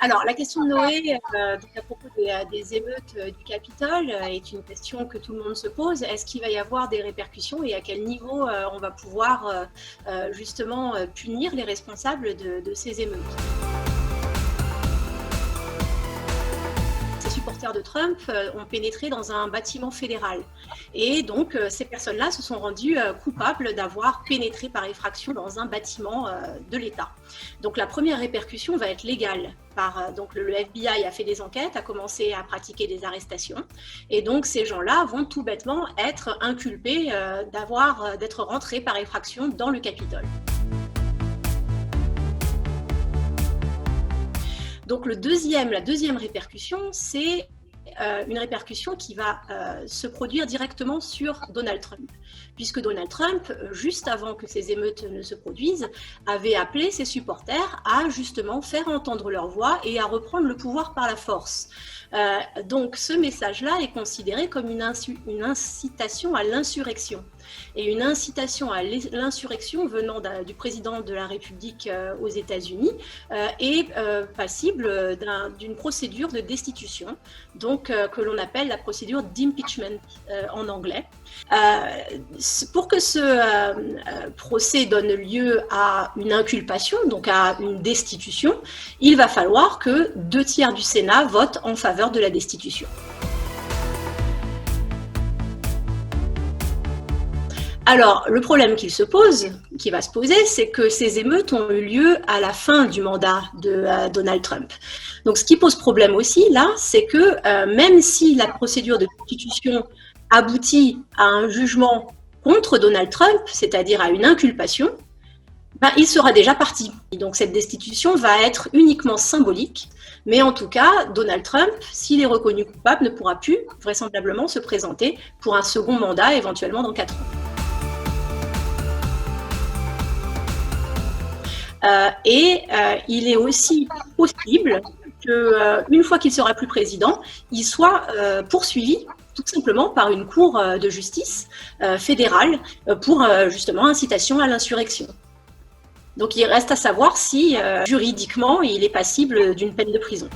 Alors, la question de Noé, donc à propos des émeutes du Capitole, est une question que tout le monde se pose. Est-ce qu'il va y avoir des répercussions et à quel niveau on va pouvoir justement punir les responsables de ces émeutes? Ces supporters de Trump ont pénétré dans un bâtiment fédéral. Et donc, ces personnes-là se sont rendues coupables d'avoir pénétré par effraction dans un bâtiment de l'État. Donc, la première répercussion va être légale. Donc, le FBI a fait des enquêtes, a commencé à pratiquer des arrestations. Et donc, ces gens-là vont tout bêtement être inculpés d'être rentrés par effraction dans le Capitole. Donc la deuxième répercussion, c'est une répercussion qui va se produire directement sur Donald Trump, puisque Donald Trump, juste avant que ces émeutes ne se produisent, avait appelé ses supporters à justement faire entendre leur voix et à reprendre le pouvoir par la force. Donc ce message-là est considéré comme une incitation à l'insurrection. Et une incitation à l'insurrection venant du président de la République aux États-Unis est passible d'une procédure de destitution, donc que l'on appelle la procédure d'impeachment en anglais. Pour que ce procès donne lieu à une inculpation, donc à une destitution, il va falloir que 2/3 du Sénat votent en faveur de la destitution. Alors, le problème qui va se poser, c'est que ces émeutes ont eu lieu à la fin du mandat de Donald Trump. Donc, ce qui pose problème aussi, là, c'est que même si la procédure de destitution aboutit à un jugement contre Donald Trump, c'est-à-dire à une inculpation, il sera déjà parti. Donc, cette destitution va être uniquement symbolique, mais en tout cas, Donald Trump, s'il est reconnu coupable, ne pourra plus vraisemblablement se présenter pour un second mandat, éventuellement dans 4 ans. Il est aussi possible qu'une fois qu'il sera plus président, il soit poursuivi tout simplement par une cour de justice fédérale pour justement incitation à l'insurrection. Donc il reste à savoir si juridiquement il est passible d'une peine de prison.